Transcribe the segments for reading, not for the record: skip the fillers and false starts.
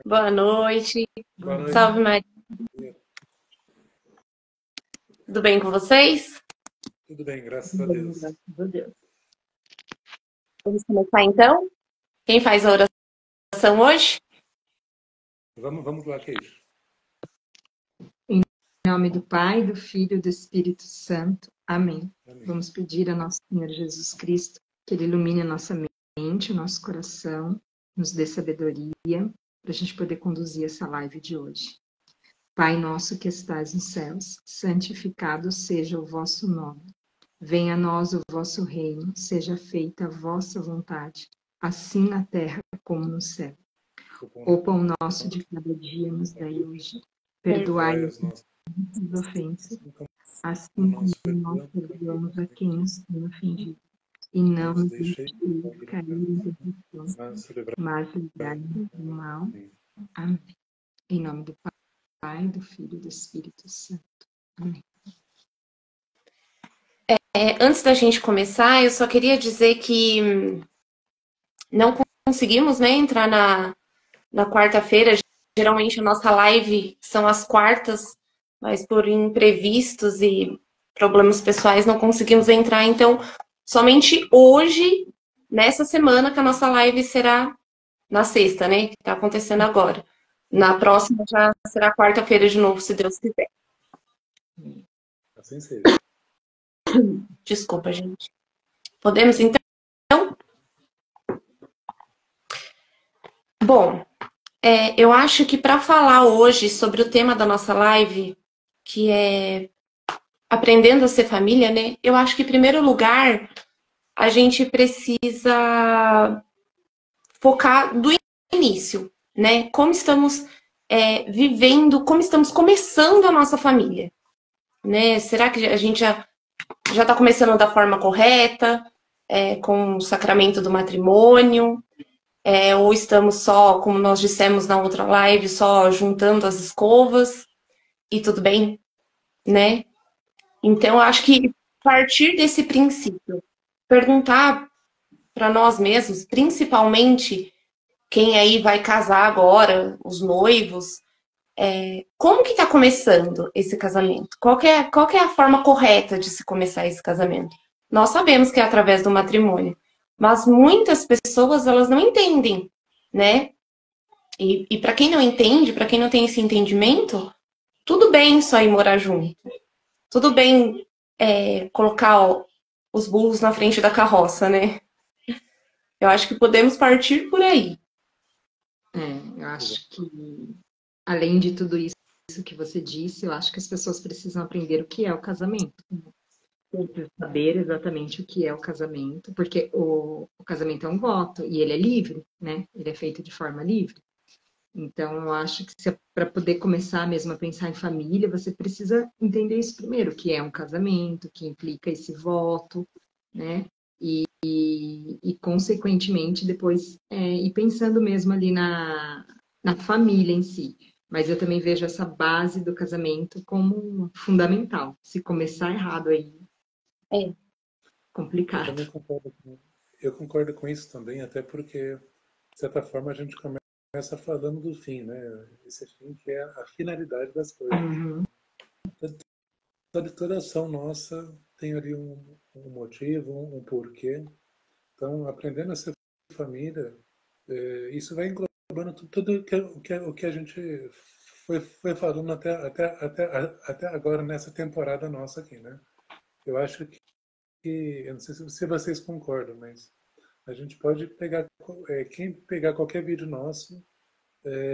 Boa noite. Boa noite. Salve Maria. Tudo bem com vocês? Tudo bem, graças a Bem, Deus. graças a Deus. Vamos começar então? Quem faz a oração hoje? Vamos lá, Keijo. Em nome do Pai, do Filho e do Espírito Santo. Amém. Amém. Vamos pedir a nosso Senhor Jesus Cristo que Ele ilumine a nossa mente, o nosso coração, nos dê sabedoria para a gente poder conduzir essa live de hoje. Pai nosso que estais nos céus, santificado seja o vosso nome. Venha a nós o vosso reino, seja feita a vossa vontade, assim na terra como no céu. O pão nosso de cada dia nos dai hoje. Perdoai as nossas as ofensas, assim como nós como nós perdoamos a quem nos tem ofendido. E não nos deixeis cair em tentação, mas livrai-nos do mal. Amém. Em nome do Pai, do Filho e do Espírito Santo. Amém. Antes da gente começar, eu só queria dizer que não conseguimos, né, entrar na quarta-feira. Geralmente a nossa live são às quartas, mas por imprevistos e problemas pessoais não conseguimos entrar. Então, somente hoje, nessa semana, que a nossa live será na sexta, né? Que está acontecendo agora. Na próxima já será quarta-feira de novo, se Deus quiser. Assim seja. Desculpa, gente. Podemos então? Bom, eu acho que para falar hoje sobre o tema da nossa live, que é aprendendo a ser família, né? Eu acho que, em primeiro lugar, a gente precisa focar do início, né? Como estamos vivendo, como estamos começando a nossa família, né? Será que a gente já está começando da forma correta, com o sacramento do matrimônio? Ou estamos só, como nós dissemos na outra live, só juntando as escovas e tudo bem, né? Então, eu acho que partir desse princípio, perguntar para nós mesmos, principalmente quem aí vai casar agora, os noivos, como que está começando esse casamento? Qual que é a forma correta de se começar esse casamento? Nós sabemos que é através do matrimônio, mas muitas pessoas elas não entendem, né? E para quem não entende, para quem não tem esse entendimento, tudo bem só ir morar junto. Tudo bem colocar os burros na frente da carroça, né? Eu acho que podemos partir por aí. Eu acho que, além de tudo isso que você disse, eu acho que as pessoas precisam aprender o que é o casamento. Precisam saber exatamente o que é o casamento, porque o casamento é um voto e ele é livre, né? Ele é feito de forma livre. Então, eu acho que para poder começar mesmo a pensar em família, você precisa entender isso primeiro, que é um casamento, que implica esse voto, né? E consequentemente, depois ir pensando mesmo ali na família em si. Mas eu também vejo essa base do casamento como fundamental. Se começar errado aí, É. complicado. Eu concordo com isso também, até porque, de certa forma, a gente começa falando do fim, né? Esse fim que é a finalidade das coisas. Uhum. Toda ação nossa tem ali um motivo, um porquê. Então, aprendendo a ser família, isso vai englobando tudo o que a gente foi falando até agora nessa temporada nossa aqui, né? Eu acho que, eu não sei se vocês concordam, mas a gente pode pegar, quem pegar qualquer vídeo nosso,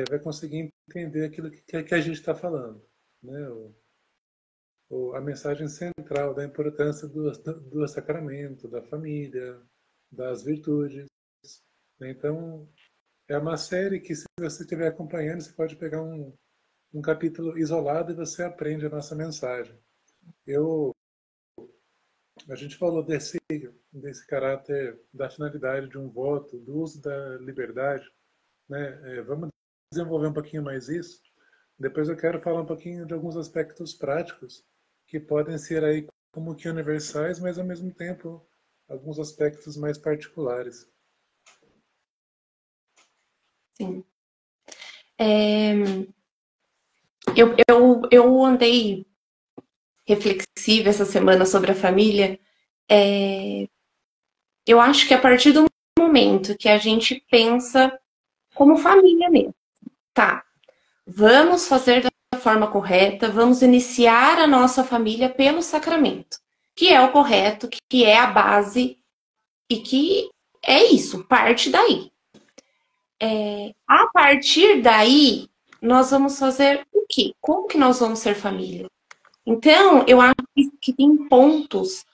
vai conseguir entender aquilo que a gente está falando, né? A mensagem central da importância do sacramento, da família, das virtudes, né? Então, é uma série que, se você estiver acompanhando, você pode pegar um capítulo isolado e você aprende a nossa mensagem. A gente falou desse caráter da finalidade de um voto, do uso da liberdade, né? Vamos desenvolver um pouquinho mais isso. Depois eu quero falar um pouquinho de alguns aspectos práticos que podem ser aí como que universais, mas ao mesmo tempo alguns aspectos mais particulares. Sim. Eu andei reflexiva essa semana sobre a família. Eu acho que a partir do momento que a gente pensa como família mesmo, tá? Vamos fazer da forma correta, vamos iniciar a nossa família pelo sacramento, que é o correto, que é a base e que é isso, parte daí. A partir daí, nós vamos fazer o quê? Como que nós vamos ser família? Então, eu acho que tem pontos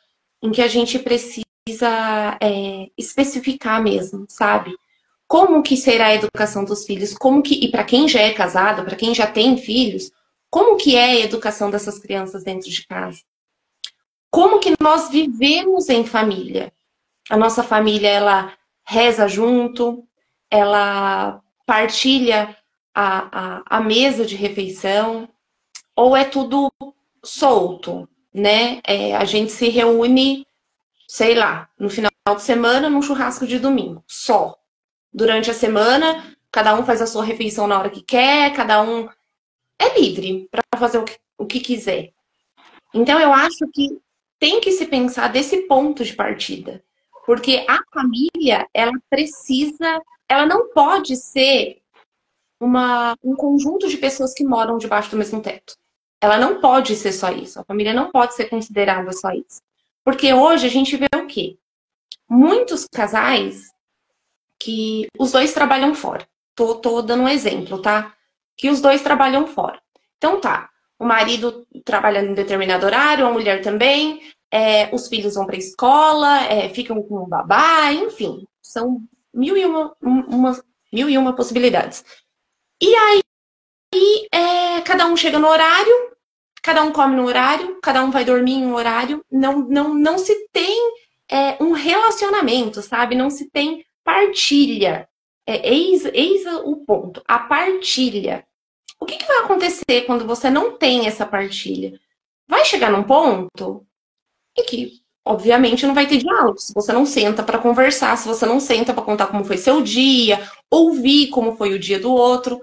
em que a gente precisa especificar mesmo, sabe? Como que será a educação dos filhos? Como que, e para quem já é casado, para quem já tem filhos, como que é a educação dessas crianças dentro de casa? Como que nós vivemos em família? A nossa família, ela reza junto, ela partilha a mesa de refeição, ou é tudo solto, né? A gente se reúne, sei lá, no final de semana, num churrasco de domingo, só. Durante a semana, cada um faz a sua refeição na hora que quer, cada um é livre para fazer o que quiser. Então, eu acho que tem que se pensar desse ponto de partida. Porque a família, ela não pode ser um conjunto de pessoas que moram debaixo do mesmo teto. Ela não pode ser só isso. A família não pode ser considerada só isso. Porque hoje a gente vê o quê? Muitos casais que os dois trabalham fora. Tô dando um exemplo, tá? Que os dois trabalham fora. Então tá, o marido trabalha em determinado horário, a mulher também, os filhos vão pra escola, ficam com o babá, enfim. São mil e uma possibilidades. E aí, cada um chega no horário, cada um come no horário, cada um vai dormir em um horário. Não se tem um relacionamento, sabe? Não se tem partilha. Eis o ponto. A partilha. O que vai acontecer quando você não tem essa partilha? Vai chegar num ponto em que, obviamente, não vai ter diálogo. Se você não senta para conversar, se você não senta para contar como foi seu dia, ouvir como foi o dia do outro,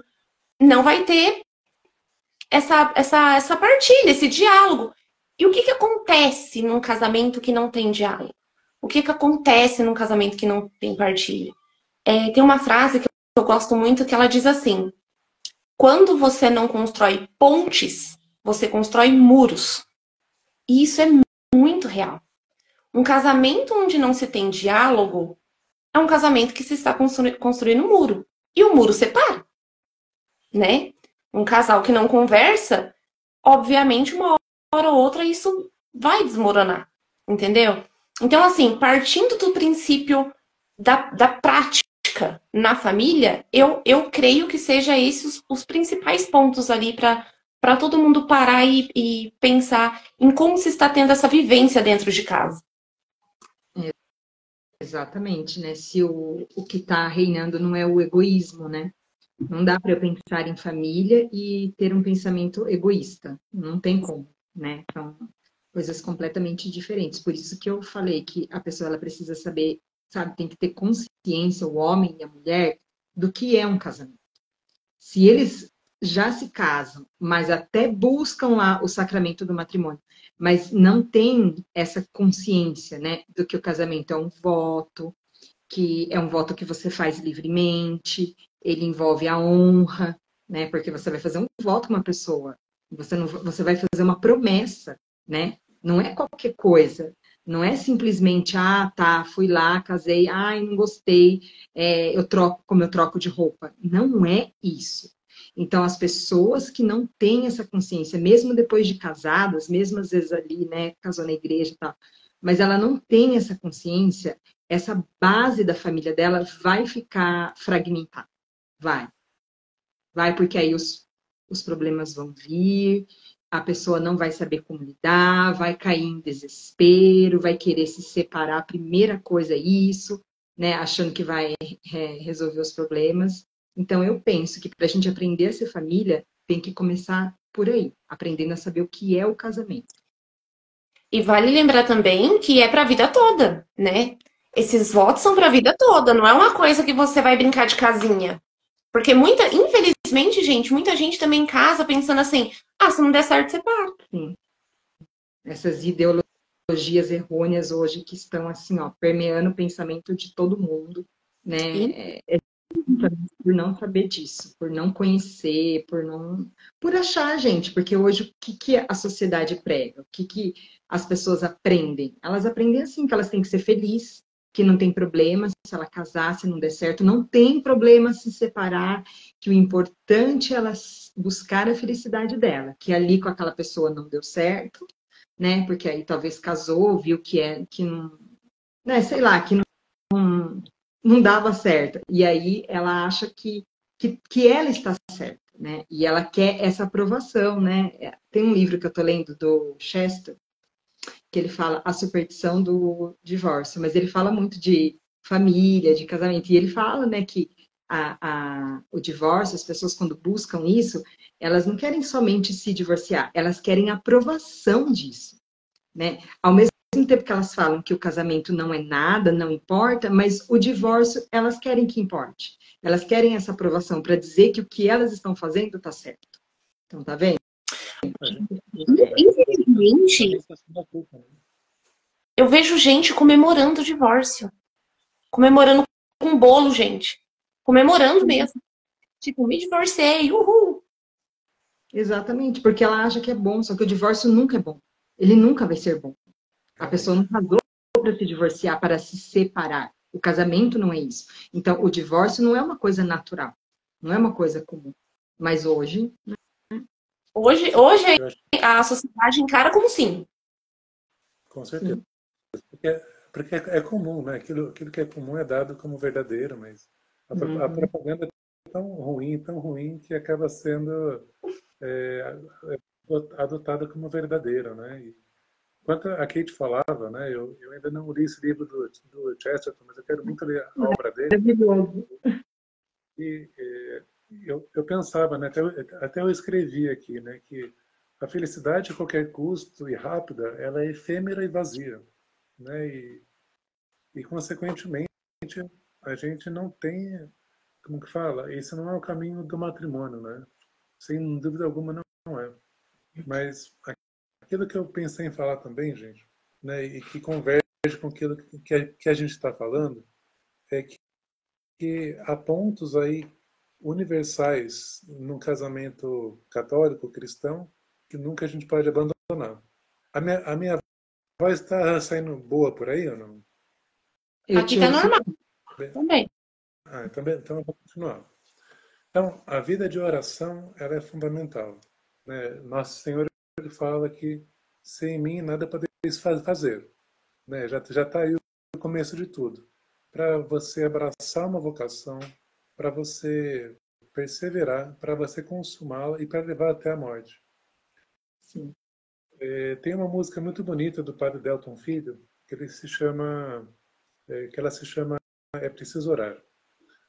não vai ter essa partilha, esse diálogo. E o que acontece num casamento que não tem diálogo? O que acontece num casamento que não tem partilha? Tem uma frase que eu gosto muito que ela diz assim: quando você não constrói pontes, você constrói muros. E isso é muito real. Um casamento onde não se tem diálogo é um casamento que se está construindo um muro. E o muro separa, né? Um casal que não conversa, obviamente, uma hora ou outra isso vai desmoronar, entendeu? Então, assim, partindo do princípio da prática na família, eu creio que seja esses os principais pontos ali para todo mundo parar e pensar em como se está tendo essa vivência dentro de casa. Exatamente, né? Se o que está reinando não é o egoísmo, né? Não dá para eu pensar em família e ter um pensamento egoísta. Não tem como, né? Então, coisas completamente diferentes. Por isso que eu falei que a pessoa ela precisa saber, sabe, tem que ter consciência, o homem e a mulher, do que é um casamento. Se eles já se casam, mas até buscam lá o sacramento do matrimônio, mas não tem essa consciência, né, do que o casamento é um voto, que é um voto que você faz livremente, ele envolve a honra, né, porque você vai fazer um voto com uma pessoa, você vai fazer uma promessa, né, não é qualquer coisa, não é simplesmente, tá, fui lá, casei, ai, não gostei, eu troco como eu troco de roupa. Não é isso. Então, as pessoas que não têm essa consciência, mesmo depois de casadas, mesmo às vezes ali, né, casou na igreja e tal, mas ela não tem essa consciência, essa base da família dela vai ficar fragmentada. Vai porque aí os problemas vão vir, a pessoa não vai saber como lidar, vai cair em desespero, vai querer se separar, a primeira coisa é isso, né, achando que vai resolver os problemas. Então, eu penso que para a gente aprender a ser família, tem que começar por aí, aprendendo a saber o que é o casamento. E vale lembrar também que é para a vida toda, né? Esses votos são para a vida toda, não é uma coisa que você vai brincar de casinha. Porque infelizmente, infelizmente, gente, muita gente também casa pensando assim, ah, se não der certo, separa. Sim. Essas ideologias errôneas hoje que estão assim, ó, permeando o pensamento de todo mundo, né? Por não saber disso, por não conhecer, por achar, gente, porque hoje o que a sociedade prega? O que as pessoas aprendem? Elas aprendem assim, que elas têm que ser felizes, que não tem problema se ela casar, se não der certo, não tem problema se separar, que o importante é ela buscar a felicidade dela, que ali com aquela pessoa não deu certo, né? Porque aí talvez casou, viu que não, né, sei lá, que não dava certo. E aí ela acha que ela está certa, né? E ela quer essa aprovação, né? Tem um livro que eu tô lendo do Chester, que ele fala a superstição do divórcio, mas ele fala muito de família, de casamento, e ele fala, né, que o divórcio, as pessoas quando buscam isso, elas não querem somente se divorciar, elas querem a aprovação disso, né? Ao mesmo tempo que elas falam que o casamento não é nada, não importa, mas o divórcio elas querem que importe. Elas querem essa aprovação para dizer que o que elas estão fazendo está certo. Então, tá vendo? Infelizmente, eu vejo gente comemorando o divórcio. Comemorando com bolo, gente. Comemorando mesmo. Tipo, me divorciei, uhul. Exatamente, porque ela acha que é bom, só que o divórcio nunca é bom. Ele nunca vai ser bom. A pessoa não casou para se divorciar, para se separar. O casamento não é isso. Então, o divórcio não é uma coisa natural, não é uma coisa comum. Mas hoje. Hoje a sociedade encara como sim. Com certeza. Porque é comum, né? Aquilo que é comum é dado como verdadeiro, mas a propaganda é tão ruim, que acaba sendo é, adotada como verdadeira, né? E, enquanto a Kate falava, né? Eu ainda não li esse livro do Chesterton, mas eu quero muito ler a obra dele. Maravilhoso. E eu pensava, né? Até eu escrevi aqui, né? Que a felicidade a qualquer custo e rápida, ela é efêmera e vazia, né? E consequentemente, a gente não tem, como que fala, esse não é o caminho do matrimônio, né? Sem dúvida alguma não é. Mas aquilo que eu pensei em falar também, gente, né, e que converge com aquilo que a gente está falando, é que há pontos aí universais no casamento católico, cristão, que nunca a gente pode abandonar. A minha voz está saindo boa por aí ou não? Aqui tá normal também. Então eu vou continuar. Então, a vida de oração ela é fundamental, né? Nosso Senhor ele fala que sem mim nada podeis fazer, né? Já está aí o começo de tudo. Para você abraçar uma vocação, para você perseverar, para você consumá-la e para levar até a morte. Sim. Tem uma música muito bonita do Padre Delton Filho que ela se chama É Preciso Orar.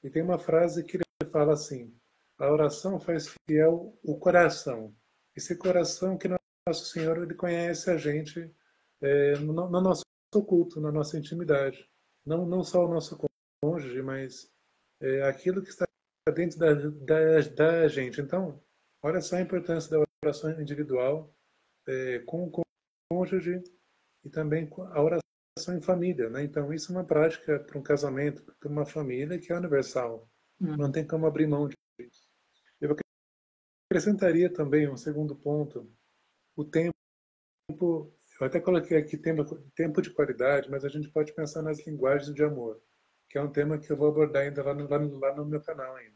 E tem uma frase que ele fala assim: a oração faz fiel o coração. Esse coração que Nosso Senhor ele conhece a gente no nosso culto, na nossa intimidade. Não só o nosso cônjuge, mas aquilo que está dentro da gente. Então, olha só a importância da oração individual com o cônjuge e também com a oração em família, né? Então, isso é uma prática para um casamento, para uma família que é universal. Não tem como abrir mão disso. Eu acrescentaria também um segundo ponto, o tempo. Eu até coloquei aqui tempo de qualidade, mas a gente pode pensar nas linguagens de amor, que é um tema que eu vou abordar ainda lá no meu canal ainda.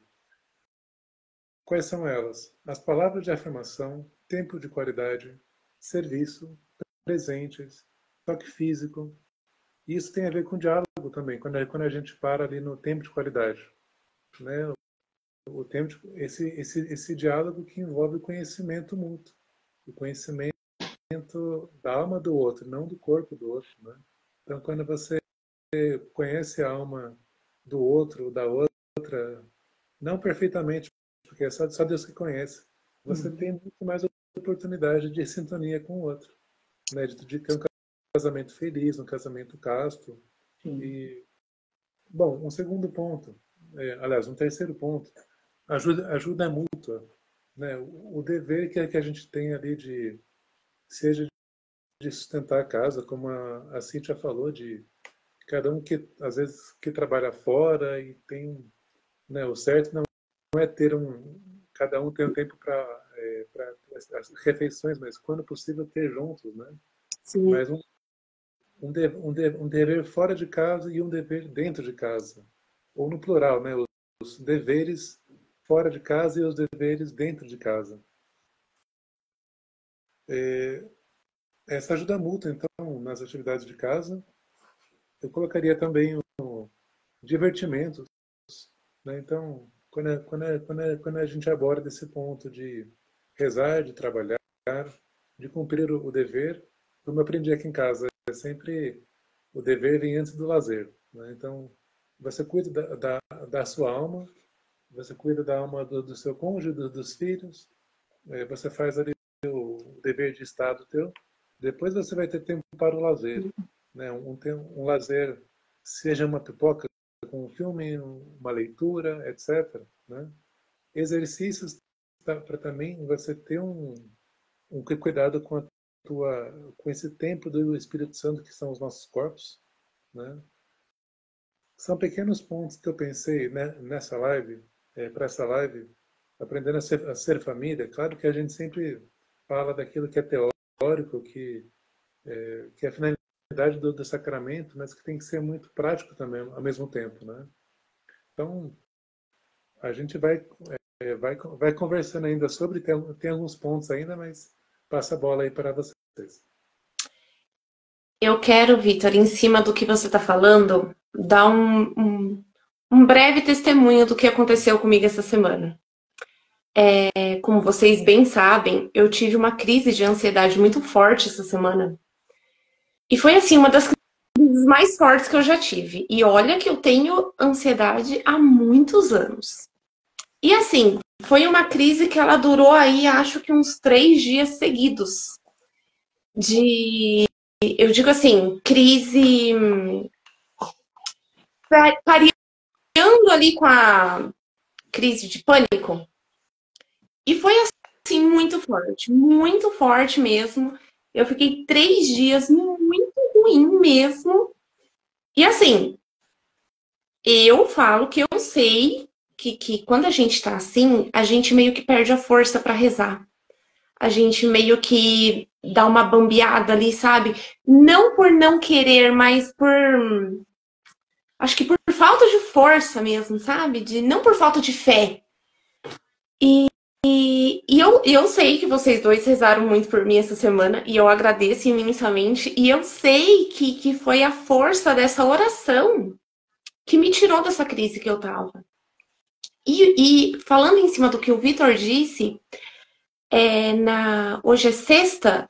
Quais são elas? As palavras de afirmação, tempo de qualidade, serviço, presentes, toque físico. E isso tem a ver com diálogo também, quando a gente para ali no tempo de qualidade, né? Esse diálogo que envolve o conhecimento mútuo, o conhecimento da alma do outro, não do corpo do outro, né? Então, quando você conhece a alma do outro, da outra, não perfeitamente, porque é só Deus que conhece, você tem muito mais oportunidade de sintonia com o outro, né? De ter um casamento feliz, um casamento casto. E, bom, um segundo ponto, aliás, um terceiro ponto, ajuda é mútua, né? O dever que a gente tem ali seja de sustentar a casa, como a Cíntia falou, de cada um que às vezes que trabalha fora e tem, né, o certo não é ter cada um tem um tempo para as refeições, mas quando possível ter juntos, né? Sim. Mas um dever fora de casa e um dever dentro de casa, ou no plural, né? Os deveres fora de casa e os deveres dentro de casa. Essa ajuda mútua, então, nas atividades de casa. Eu colocaria também o divertimentos, né? Então, quando a gente aborda esse ponto de rezar, de trabalhar, de cumprir o dever, como eu aprendi aqui em casa, é sempre o dever vem antes do lazer, né? Então, você cuida da sua alma, você cuida da alma do seu cônjuge, dos filhos, você faz ali o dever de Estado teu, depois você vai ter tempo para o lazer, né? Um lazer, seja uma pipoca com um filme, uma leitura, etc., né? Exercícios para também você ter um cuidado com esse tempo do Espírito Santo que são os nossos corpos, né? São pequenos pontos que eu pensei, né, nessa live, para essa live, aprendendo a ser família. Claro que a gente sempre fala daquilo que é teórico, que é a finalidade do sacramento, mas que tem que ser muito prático também, ao mesmo tempo, né? Então, a gente vai conversando ainda sobre, tem alguns pontos ainda, mas passa a bola aí para vocês. Eu quero, Vitor, em cima do que você está falando, dar um breve testemunho do que aconteceu comigo essa semana. Como vocês bem sabem, eu tive uma crise de ansiedade muito forte essa semana. E foi, assim, uma das crises mais fortes que eu já tive. E olha que eu tenho ansiedade há muitos anos. E, assim, foi uma crise que ela durou aí, acho que uns 3 dias seguidos. Eu digo assim, crise pareando ali com a crise de pânico. E foi assim, muito forte mesmo. Eu fiquei 3 dias muito ruim mesmo. E assim, eu falo que eu sei que quando a gente tá assim, a gente meio que perde a força para rezar. A gente meio que dá uma bambeada ali, sabe? Não por não querer, mas acho que por falta de força mesmo, sabe? Não por falta de fé. E eu sei que vocês dois rezaram muito por mim essa semana, e eu agradeço imensamente. E eu sei que foi a força dessa oração que me tirou dessa crise que eu tava. E falando em cima do que o Vitor disse, hoje é sexta.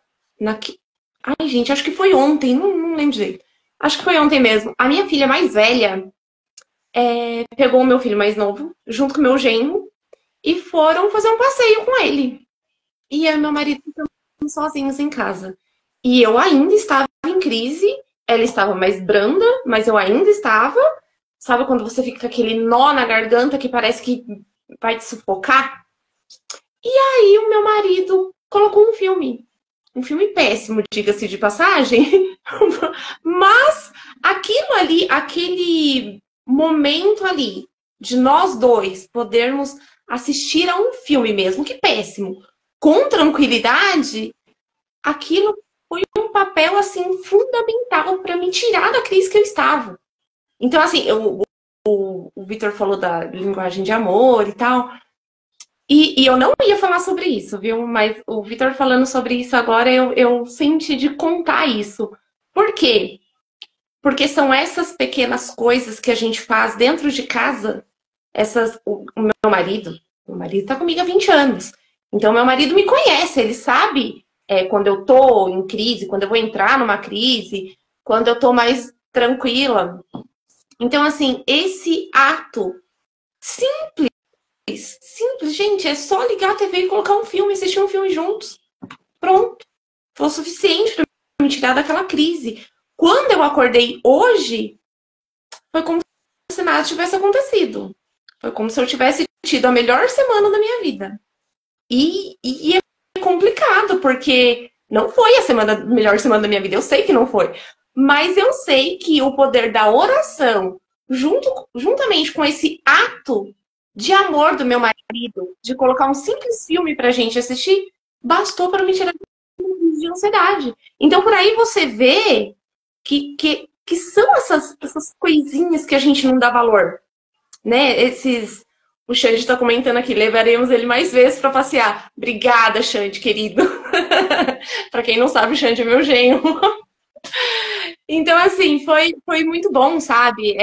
Ai, gente, acho que foi ontem, não lembro direito. Acho que foi ontem mesmo. A minha filha mais velha pegou o meu filho mais novo, junto com o meu genro, e foram fazer um passeio com ele. E eu e meu marido ficamos sozinhos em casa. E eu ainda estava em crise, ela estava mais branda, mas eu ainda estava. Sabe quando você fica com aquele nó na garganta que parece que vai te sufocar? E aí o meu marido colocou um filme péssimo, diga-se de passagem, mas aquilo ali, aquele momento ali de nós dois podermos assistir a um filme mesmo, que péssimo, com tranquilidade, aquilo foi um papel assim fundamental para me tirar da crise que eu estava. Então, assim, o Vitor falou da linguagem de amor e tal. E eu não ia falar sobre isso, viu? Mas o Vitor falando sobre isso agora, eu senti de contar isso. Por quê? Porque são essas pequenas coisas que a gente faz dentro de casa. O meu marido tá comigo há 20 anos. Então, meu marido me conhece, ele sabe quando eu tô em crise, quando eu vou entrar numa crise, quando eu tô mais tranquila. Então, assim, esse ato simples, gente, é só ligar a TV e colocar um filme, assistir um filme juntos. Pronto. Foi o suficiente para me tirar daquela crise. Quando eu acordei hoje, foi como se nada tivesse acontecido. Foi como se eu tivesse tido a melhor semana da minha vida. E é complicado, porque não foi a melhor semana da minha vida. Eu sei que não foi. Mas eu sei que o poder da oração, juntamente com esse ato de amor do meu marido, de colocar um simples filme pra gente assistir, bastou para me tirar de ansiedade. Então, por aí você vê que são essas coisinhas que a gente não dá valor, né? O Xande está comentando aqui, levaremos ele mais vezes para passear. Obrigada, Xande, querido. Para quem não sabe, o Xande é meu genro. Então, assim, foi muito bom, sabe?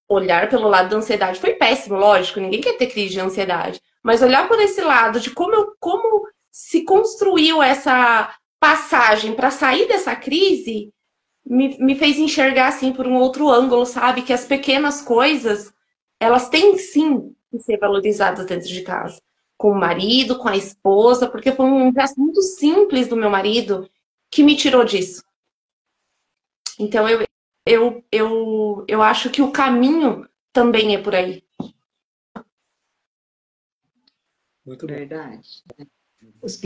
Olhar pelo lado da ansiedade foi péssimo, lógico, ninguém quer ter crise de ansiedade. Mas olhar por esse lado de como se construiu essa passagem para sair dessa crise me fez enxergar assim por um outro ângulo, sabe? Que as pequenas coisas, elas têm sim que ser valorizadas dentro de casa. Com o marido, com a esposa, porque foi um gesto muito simples do meu marido que me tirou disso. Então eu acho que o caminho também é por aí. Muito bom. Verdade. Os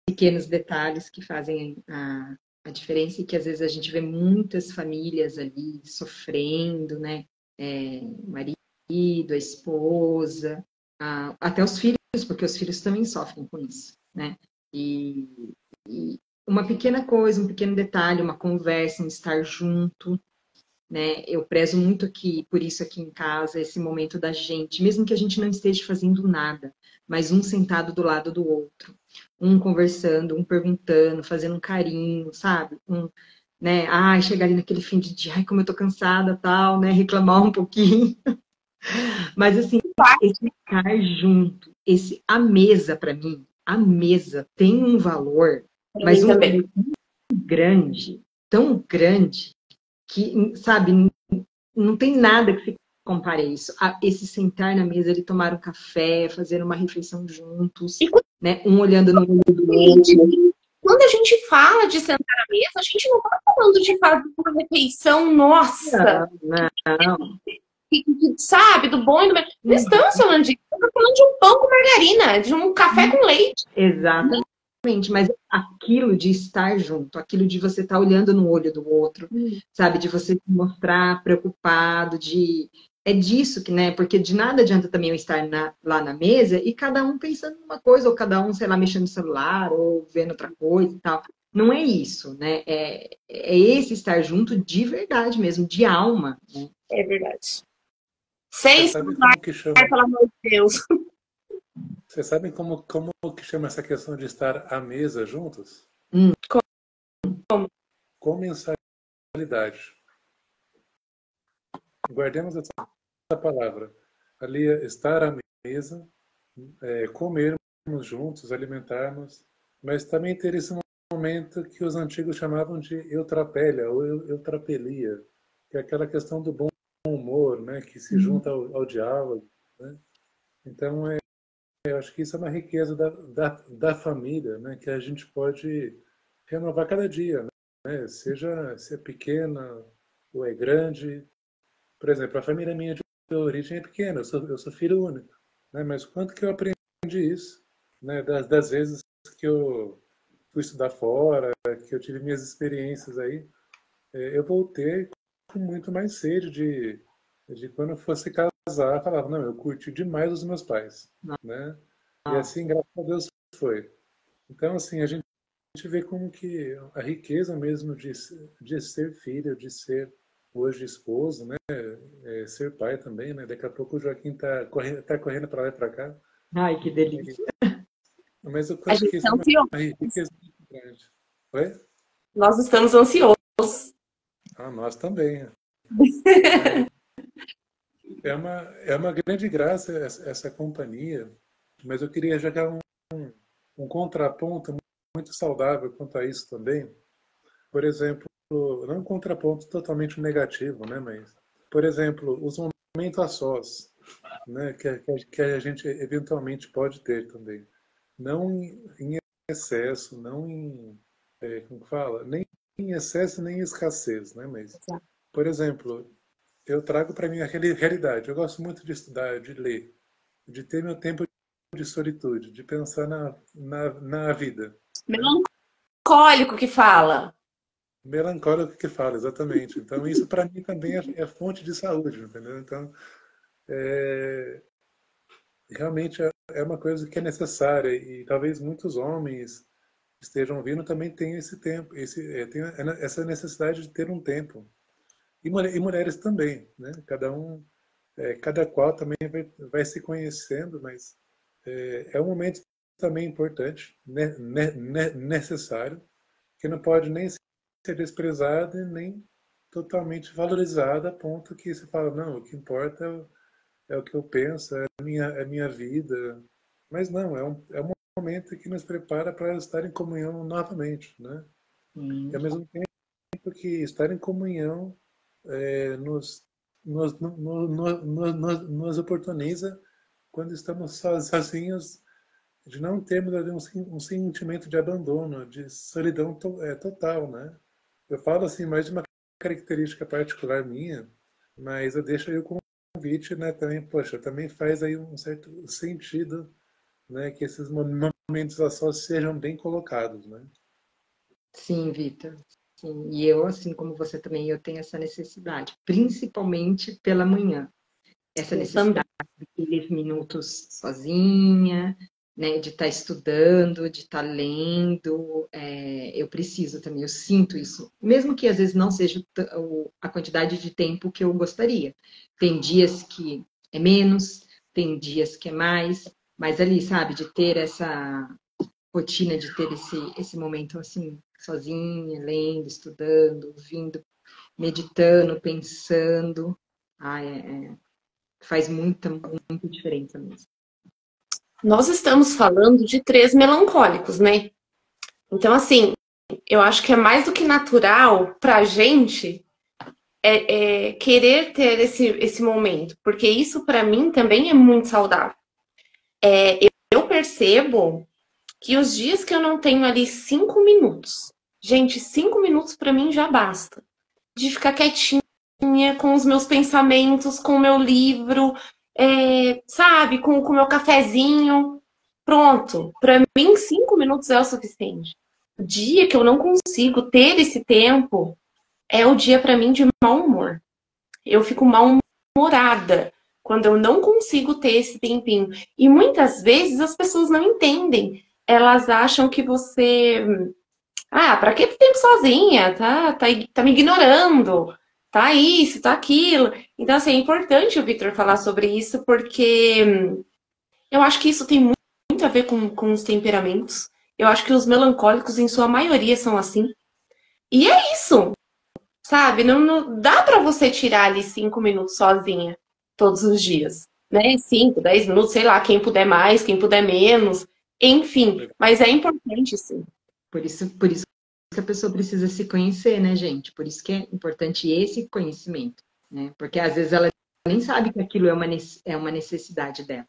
pequenos detalhes que fazem a diferença e que às vezes a gente vê muitas famílias ali sofrendo, né? O marido, a esposa, até os filhos, porque os filhos também sofrem com isso, né? E uma pequena coisa, um pequeno detalhe, uma conversa, um estar junto, né? Eu prezo muito aqui, por isso aqui em casa, esse momento da gente, mesmo que a gente não esteja fazendo nada, mas um sentado do lado do outro, um conversando, um perguntando, fazendo um carinho, sabe? Né? Ai, chegar ali naquele fim de dia, ai, como eu tô cansada, tal, né? Reclamar um pouquinho. Mas assim, esse ficar junto, a mesa para mim, a mesa tem um valor, mas um valor tão grande, que, sabe, não tem nada que se compare a isso. Esse sentar na mesa, ele tomar um café, fazer uma refeição juntos, né? Um olhando no olho do outro. Quando a gente fala de sentar na mesa, a gente não está falando de fazer uma refeição, nossa! Não. Sabe, do bom e do bem. Não estamos falando disso, estamos falando de um pão com margarina, de um café com leite. Exatamente, mas aquilo de estar junto, aquilo de você estar olhando no olho do outro, sabe, de você se mostrar preocupado, é disso que, né, porque de nada adianta também eu estar lá na mesa e cada um pensando numa coisa, ou cada um, sei lá, mexendo no celular, ou vendo outra coisa e tal. Não é isso, né, é esse estar junto de verdade mesmo, de alma, né? É verdade. Sem celular, pelo amor de Deus. Vocês sabem como que chama essa questão de estar à mesa juntos? Como? Comensalidade. Guardemos essa palavra. Ali, estar à mesa, comermos juntos, alimentarmos, mas também ter esse momento que os antigos chamavam de eutrapélia ou eutrapelia, que é aquela questão do bom humor, né, que se junta ao diálogo, né? Então, eu acho que isso é uma riqueza da família, né, que a gente pode renovar cada dia, né? Seja se é pequena ou é grande. Por exemplo, a família minha de origem é pequena, eu sou filho único, né? Mas quanto que eu aprendi isso, né? Das vezes que eu fui estudar fora, que eu tive minhas experiências aí, eu voltei com muito mais sede de quando eu fosse casar, eu falava, não, eu curti demais os meus pais, né? E assim, graças a Deus, foi. Então, assim, a gente vê como que a riqueza mesmo de ser filho, de ser hoje esposo, né? Ser pai também, né? Daqui a pouco o Joaquim tá correndo para lá e para cá. Ai, que delícia. Mas eu acho que isso é uma riqueza muito grande. Oi? Nós estamos ansiosos. Nós também. É uma grande graça essa companhia, mas eu queria jogar um contraponto muito saudável quanto a isso também. Por exemplo, não um contraponto totalmente negativo, né? Mas, por exemplo, os momentos a sós, né? Que a gente eventualmente pode ter também. Não em excesso, não em, como fala? Nem em excesso, nem em escassez, né? Mas, por exemplo, eu trago para mim a realidade. Eu gosto muito de estudar, de ler, de ter meu tempo de solitude, de pensar na vida, né? Melancólico que fala. Melancólico que fala, exatamente. Então, isso para mim também é fonte de saúde, entendeu? Então, é, realmente é uma coisa que é necessária e talvez muitos homens estejam ouvindo também tenham esse tempo, tenham essa necessidade de ter um tempo. E mulheres também, né? Cada qual também vai se conhecendo, mas é um momento também importante, necessário, que não pode nem ser desprezado e nem totalmente valorizado a ponto que se fala, não, o que importa é o que eu penso, é a minha vida. Mas não, é um momento que nos prepara para estar em comunhão novamente, né? E ao mesmo tempo que estar em comunhão nos, nos oportuniza quando estamos sozinhos de não termos ali um sentimento de abandono, de solidão total, né? Eu falo assim mais de uma característica particular minha, mas eu deixo aí o convite, né? Também, poxa, também faz aí um certo sentido, né? Que esses momentos a sós sejam bem colocados, né? Sim, Vitor. Sim. E eu, assim como você também, eu tenho essa necessidade, principalmente pela manhã. Essa Eu também. necessidade daqueles minutos sozinha, né, de estar estudando, de estar lendo, eu preciso também, eu sinto isso, mesmo que às vezes não seja a quantidade de tempo que eu gostaria. Tem dias que é menos, tem dias que é mais, mas ali, sabe, de ter essa rotina, de ter esse momento assim, sozinha, lendo, estudando, ouvindo, meditando, pensando. Ah, faz muita diferença mesmo. Nós estamos falando de três melancólicos, né? Então, assim, eu acho que é mais do que natural pra gente querer ter esse momento, porque isso pra mim também é muito saudável. Eu percebo que os dias que eu não tenho ali 5 minutos, gente, 5 minutos pra mim já basta. De ficar quietinha com os meus pensamentos, com o meu livro, sabe, com o meu cafezinho. Pronto. Pra mim, 5 minutos é o suficiente. O dia que eu não consigo ter esse tempo é o dia pra mim de mau humor. Eu fico mal-humorada quando eu não consigo ter esse tempinho. E muitas vezes as pessoas não entendem. Elas acham que você. Ah, pra que tempo sozinha? Tá me ignorando. Tá isso, tá aquilo. Então, assim, é importante o Victor falar sobre isso, porque eu acho que isso tem muito a ver com os temperamentos. Eu acho que os melancólicos, em sua maioria, são assim. E é isso. Sabe? Não dá pra você tirar ali 5 minutos sozinha todos os dias, né? 5, 10 minutos, sei lá, quem puder mais, quem puder menos, enfim. Mas é importante, sim. Por isso que a pessoa precisa se conhecer, né, gente? Por isso que é importante esse conhecimento, né? Porque às vezes ela nem sabe que aquilo é uma necessidade dela.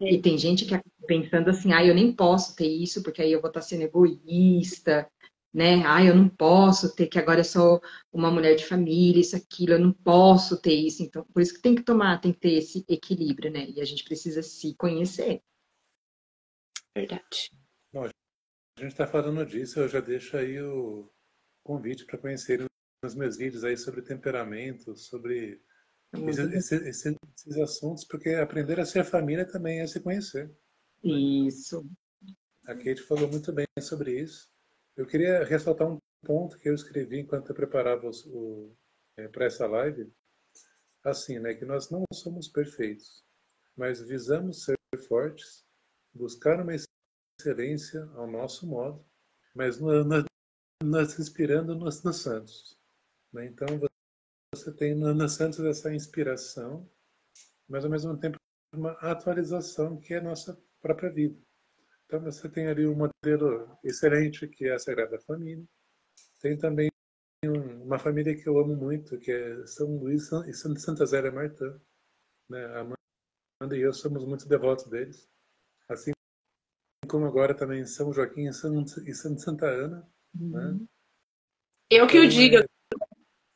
E É. tem gente que acaba pensando assim, eu nem posso ter isso, porque aí eu vou estar sendo egoísta, né? Eu não posso ter, que agora eu sou uma mulher de família, isso, aquilo, eu não posso ter isso. Então, por isso que tem que ter esse equilíbrio, né? E a gente precisa se conhecer. Verdade. Bom, a gente está falando disso, eu já deixo aí o convite para conhecerem os meus vídeos aí sobre temperamento, sobre É muito bom. esses assuntos, porque aprender a ser família também é se conhecer, né? Isso. A Kate falou muito bem sobre isso. Eu queria ressaltar um ponto que eu escrevi enquanto eu preparava para essa live, assim, né, que nós não somos perfeitos, mas visamos ser fortes, buscar uma excelência ao nosso modo, mas nos inspirando nos santos, né? Então você tem nos santos essa inspiração, mas ao mesmo tempo uma atualização que é a nossa própria vida. Então você tem ali um modelo excelente que é a Sagrada Família. Tem também uma família que eu amo muito, que é São Luís e Santa Zélia Martã, né? A Amanda e eu somos muito devotos deles. Assim como agora também São Joaquim e Santa Ana, né? Uhum. Eu que o Então, diga.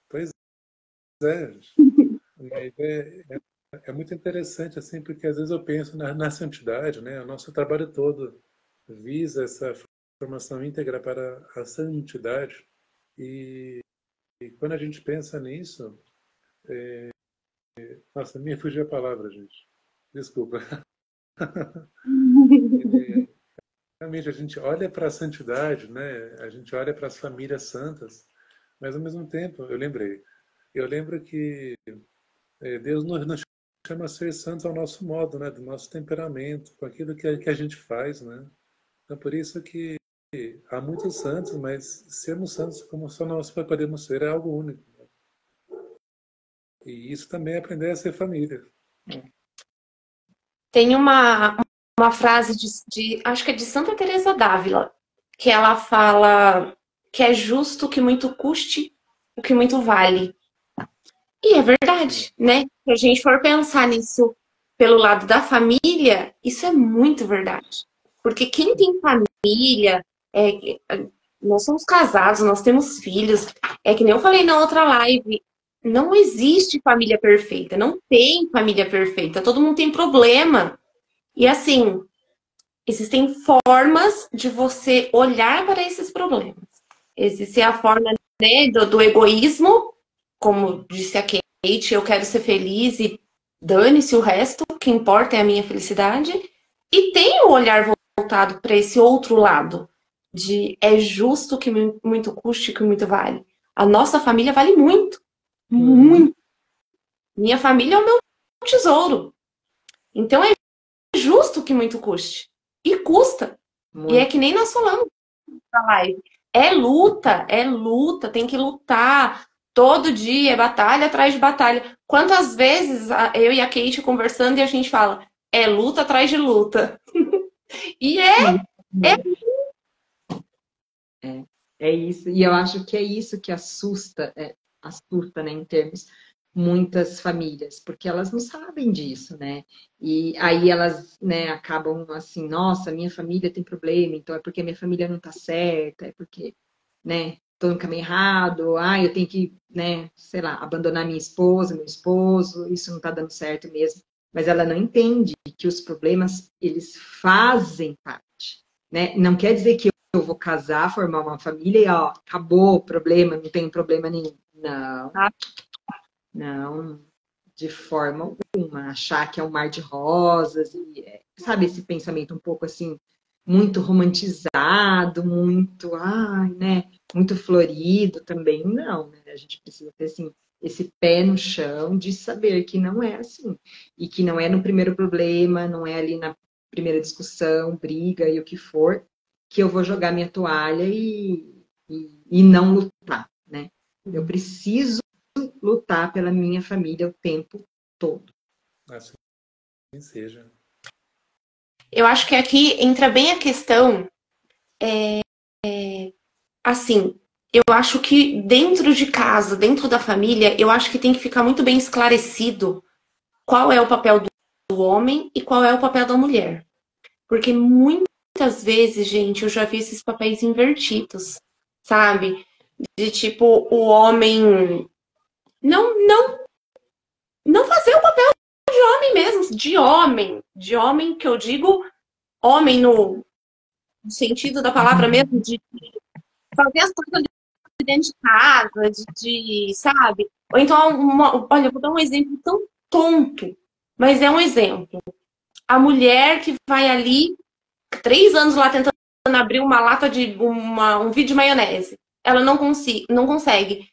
pois é, Mas é muito interessante, assim, porque às vezes eu penso na santidade, né? O nosso trabalho todo visa essa formação íntegra para a santidade. E quando a gente pensa nisso, nossa, me fugiu a palavra, gente. Desculpa. Realmente a gente olha para a santidade, né? A gente olha para as famílias santas, mas ao mesmo tempo, eu lembro que Deus nos chama a ser santos ao nosso modo, né? Do nosso temperamento, com aquilo que a gente faz, né? Então por isso que há muitos santos, mas sermos santos como só nós podemos ser é algo único. E isso também é aprender a ser família. Tem uma frase acho que é de Santa Teresa d'Ávila, que ela fala que é justo que muito custe o que muito vale. E é verdade, né? Se a gente for pensar nisso pelo lado da família, isso é muito verdade. Porque quem tem família, nós somos casados, nós temos filhos. É que nem eu falei na outra live, não existe família perfeita, não tem família perfeita, todo mundo tem problema. E assim, existem formas de você olhar para esses problemas. Existe a forma, né, do egoísmo, como disse a Kate, eu quero ser feliz e dane-se o resto, o que importa é a minha felicidade. E tem o olhar voltado para esse outro lado, de é justo que muito custe, que muito vale. A nossa família vale muito, muito. Minha família é o meu tesouro. Então é justo que muito custe. E custa. Muito. E é que nem nós falamos na live. É luta, tem que lutar. Todo dia, é batalha atrás de batalha. Quantas vezes eu e a Kate conversando e a gente fala, é luta atrás de luta. E é isso. E eu acho que é isso que assusta, né, em termos muitas famílias, porque elas não sabem disso, né? E aí elas, né, acabam assim, nossa, minha família tem problema, então é porque minha família não tá certa, é porque, né, tô no caminho errado, eu tenho que, né, sei lá, abandonar minha esposa, meu esposo, isso não tá dando certo mesmo. Mas ela não entende que os problemas, eles fazem parte, né? Não quer dizer que eu vou casar, formar uma família e, ó, acabou o problema, não tem problema nenhum. Não. Não, de forma alguma. Achar que é um mar de rosas, e, sabe, esse pensamento um pouco assim, muito romantizado, muito, né, muito florido também, não, né? A gente precisa ter, assim, esse pé no chão de saber que não é assim. E que não é no primeiro problema, não é ali na primeira discussão, briga e o que for, que eu vou jogar minha toalha e não lutar, né? Eu preciso lutar pela minha família o tempo todo. Assim seja. eu acho que aqui entra bem a questão, assim, eu acho que dentro de casa, dentro da família, eu acho que tem que ficar muito bem esclarecido qual é o papel do homem e qual é o papel da mulher. Porque muitas vezes, gente, eu já vi esses papéis invertidos, sabe? De tipo, o homem não fazer o papel de homem mesmo, de homem que eu digo, homem no sentido da palavra mesmo, de fazer as coisas ali dentro de casa, sabe? Ou então, olha, eu vou dar um exemplo tão tonto, mas é um exemplo. A mulher que vai ali, 3 anos lá tentando abrir uma lata de um vidro de maionese. Ela não consegue.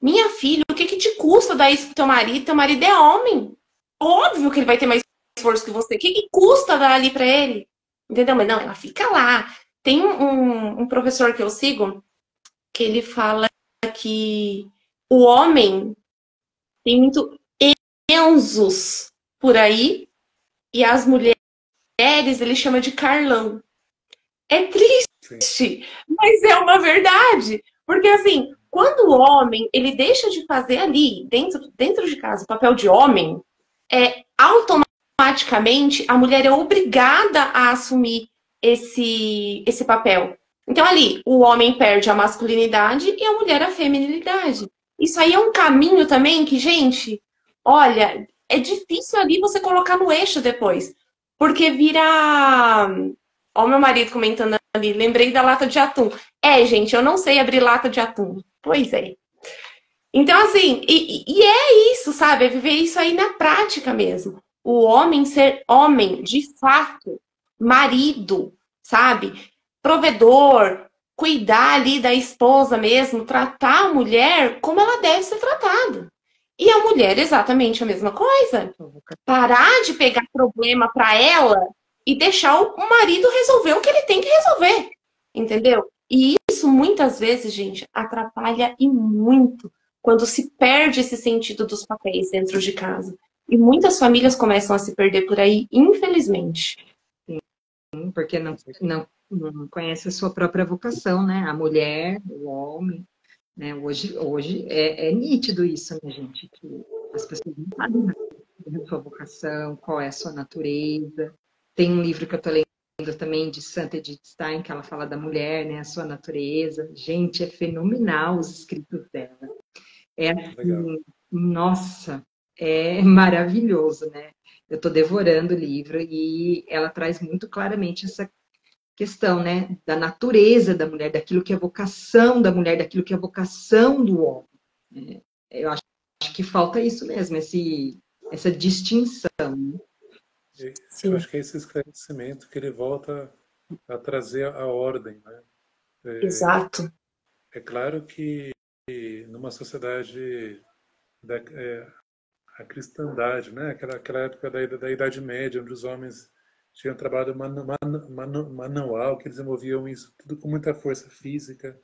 Minha filha, o que te custa dar isso pro teu marido? Teu marido é homem. Óbvio que ele vai ter mais esforço que você. O que custa dar ali pra ele? Entendeu? Mas não, ela fica lá. Tem um professor que eu sigo que ele fala que o homem tem muito Enzos por aí e as mulheres ele chama de Carlão. É triste, mas é uma verdade. Porque assim, quando o homem ele deixa de fazer ali, dentro de casa, o papel de homem, automaticamente a mulher é obrigada a assumir esse papel. Então ali, o homem perde a masculinidade e a mulher a feminilidade. Isso aí é um caminho também que, gente, olha, é difícil ali você colocar no eixo depois. Porque vira. Ó, o meu marido comentando ali, lembrei da lata de atum. É, gente, eu não sei abrir lata de atum. Pois é. Então, assim, e é isso, sabe? É viver isso aí na prática mesmo. O homem ser homem, de fato, marido, sabe? Provedor, cuidar ali da esposa mesmo, tratar a mulher como ela deve ser tratada. E a mulher, exatamente a mesma coisa. Parar de pegar problema para ela e deixar o marido resolver o que ele tem que resolver. Entendeu? E isso muitas vezes, gente, atrapalha e muito quando se perde esse sentido dos papéis dentro de casa. E muitas famílias começam a se perder por aí, infelizmente. Porque não conhece a sua própria vocação, né? A mulher, o homem, né? Hoje é nítido isso, né, gente? Que as pessoas não sabem a sua vocação, qual é a sua natureza. Tem um livro que eu estou lendo também de Santa Edith Stein, que ela fala da mulher, né? A sua natureza. Gente, é fenomenal os escritos dela. É Legal. assim, nossa, é maravilhoso, né? Eu estou devorando o livro e ela traz muito claramente essa questão, né? Da natureza da mulher, daquilo que é vocação da mulher, daquilo que é vocação do homem. Eu acho que falta isso mesmo, essa distinção. Eu Sim, acho que é esse esclarecimento que ele volta a trazer a ordem, né? exato. É claro que numa sociedade a cristandade, né? Aquela época da Idade Média, onde os homens tinham trabalho manual, que eles desenvolviam isso tudo com muita força física.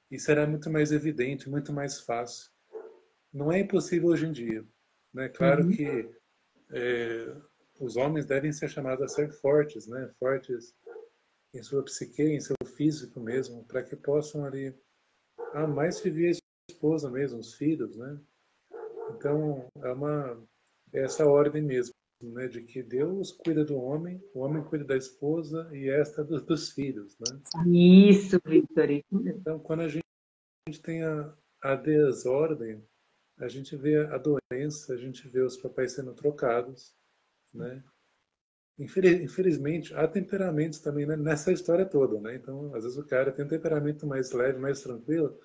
Isso era muito mais evidente, muito mais fácil. Não é impossível hoje em dia, né? Claro Uhum. que os homens devem ser chamados a ser fortes, né? Fortes em sua psique, em seu físico mesmo, para que possam ali mais servir a esposa mesmo, os filhos, né? Então, é essa ordem mesmo, né? De que Deus cuida do homem, o homem cuida da esposa e esta dos filhos, né? Isso, Victor, isso mesmo. Então, quando a gente tem a desordem, a gente vê a doença, a gente vê os papéis sendo trocados, né? Infelizmente, há temperamentos também nessa história toda, né? Então, às vezes o cara tem um temperamento mais leve, mais tranquilo,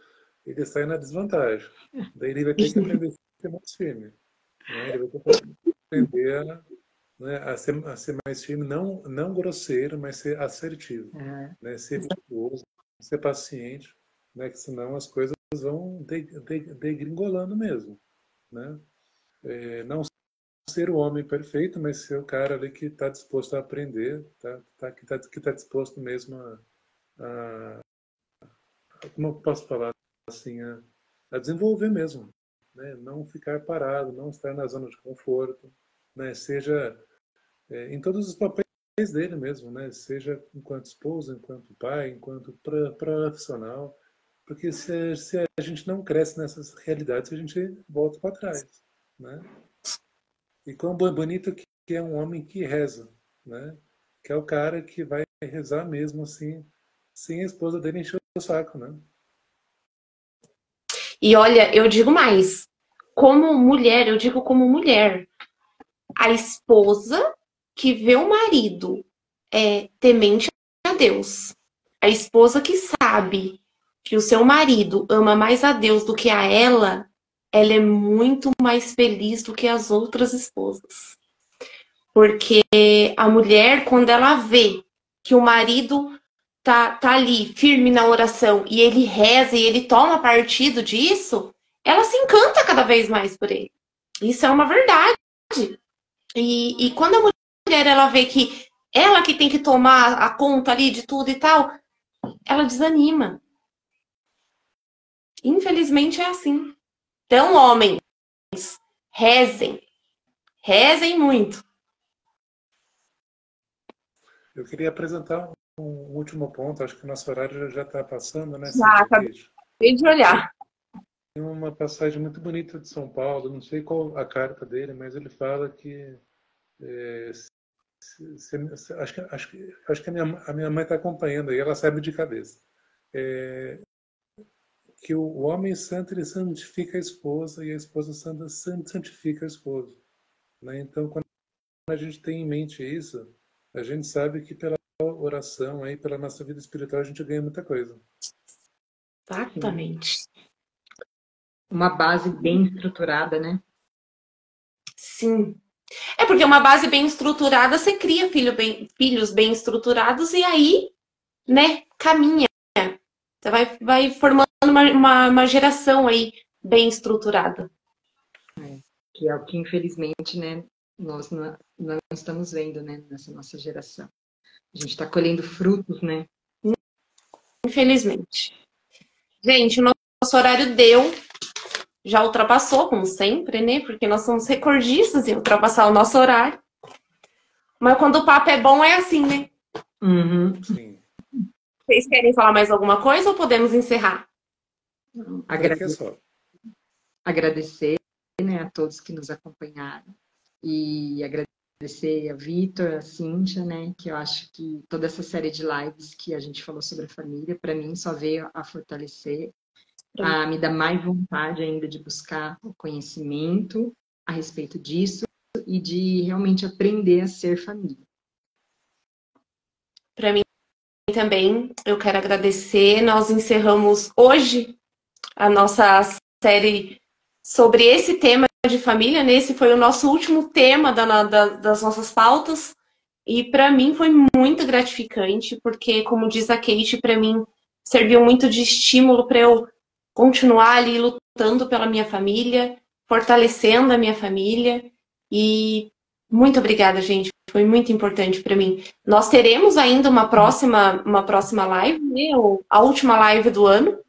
ele sai na desvantagem. Daí ele vai ter que aprender a ser mais firme, né? Ele vai ter que aprender né, a ser mais firme, não grosseiro, mas ser assertivo, É, né? Ser virtuoso, ser paciente, né? Que senão as coisas vão degringolando mesmo, né? Não ser o homem perfeito, mas ser o cara ali que está disposto a aprender, que tá disposto mesmo como eu posso falar assim, a desenvolver mesmo, né? Não ficar parado, não estar na zona de conforto, né? Seja em todos os papéis dele mesmo, né? Seja enquanto esposo, enquanto pai, enquanto profissional, porque se a gente não cresce nessas realidades, a gente volta para trás, né? E quão bonito que é um homem que reza, né? Que é o cara que vai rezar mesmo assim, sem a esposa dele encher o saco, né? E olha, eu digo mais. Como mulher, eu digo como mulher, a esposa que vê o marido temente a Deus, a esposa que sabe que o seu marido ama mais a Deus do que a ela é muito mais feliz do que as outras esposas. Porque a mulher, quando ela vê que o marido tá ali firme na oração e ele reza e ele toma partido disso, ela se encanta cada vez mais por ele. Isso é uma verdade. E quando a mulher ela vê que ela que tem que tomar a conta ali de tudo e tal, ela desanima. Infelizmente é assim. Então, homens, rezem. Rezem muito. Eu queria apresentar um último ponto, acho que o nosso horário já está passando, né, Já, Cíntia acabei Cris? de olhar. Tem uma passagem muito bonita de São Paulo, não sei qual a carta dele, mas ele fala que acho que a minha mãe está acompanhando aí, ela sabe de cabeça. que o homem santo ele santifica a esposa e a esposa santa santifica o esposo, né? Então, quando a gente tem em mente isso, a gente sabe que pela oração, aí, pela nossa vida espiritual, a gente ganha muita coisa. Exatamente. Uma base bem estruturada, né? Sim. É porque uma base bem estruturada, você cria filhos bem estruturados e aí, né, caminha. Você vai formando uma geração aí bem estruturada. Que é o que, infelizmente, né, nós não estamos vendo, né, nessa nossa geração. A gente está colhendo frutos, né? Infelizmente. Gente, o nosso horário deu. Já ultrapassou, como sempre, né? Porque nós somos recordistas em ultrapassar o nosso horário. Mas quando o papo é bom, é assim, né? Uhum. Sim. Vocês querem falar mais alguma coisa ou podemos encerrar? Agradecer, né, a todos que nos acompanharam. E agradecer a Vitor, a Cíntia, né? Que eu acho que toda essa série de lives que a gente falou sobre a família, para mim, só veio a fortalecer, a me dar mais vontade ainda de buscar o conhecimento a respeito disso e de realmente aprender a ser família. Para mim também, eu quero agradecer. Nós encerramos hoje a nossa série sobre esse tema de família, né? Esse foi o nosso último tema das nossas pautas. E para mim foi muito gratificante, porque, como diz a Kate, para mim serviu muito de estímulo para eu continuar ali lutando pela minha família, fortalecendo a minha família. E muito obrigada, gente. Foi muito importante para mim. Nós teremos ainda uma próxima live, né? A última live do ano.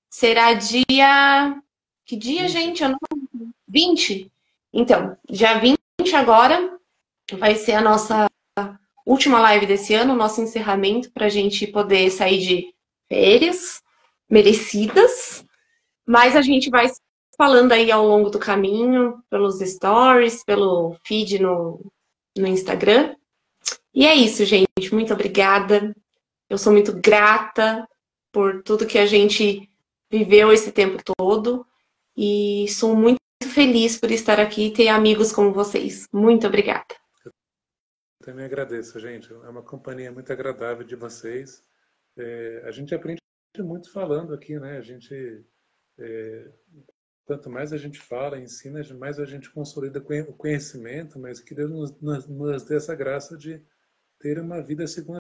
Será dia. Que dia, 20. gente? 20? Então, dia 20 agora vai ser a nossa última live desse ano, o nosso encerramento, para a gente poder sair de férias merecidas. Mas a gente vai falando aí ao longo do caminho, pelos stories, pelo feed no Instagram. E é isso, gente. Muito obrigada. Eu sou muito grata por tudo que a gente viveu esse tempo todo. E sou muito feliz por estar aqui e ter amigos como vocês. Muito obrigada. Eu também agradeço, gente. É uma companhia muito agradável de vocês. A gente aprende muito falando aqui, né? Quanto mais a gente fala, ensina, mais a gente consolida o conhecimento, mas que Deus nos dê essa graça de ter uma vida segundo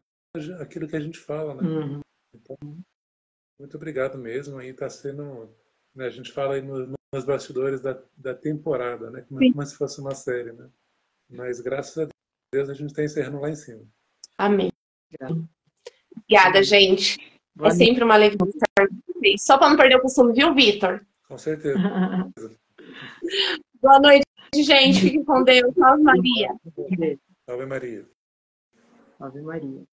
aquilo que a gente fala, né? Uhum. Então, muito obrigado mesmo. Aí está sendo, né, a gente fala aí nos bastidores da temporada, né? Como se fosse uma série, né? Mas graças a Deus a gente está encerrando lá em cima. Amém. Obrigada, gente. É sempre uma alegria estar com vocês. Só para não perder o costume, viu, Vitor? Com certeza. Boa noite, gente. Fiquem com Deus. Salve Maria. Ave Maria. Ave Maria.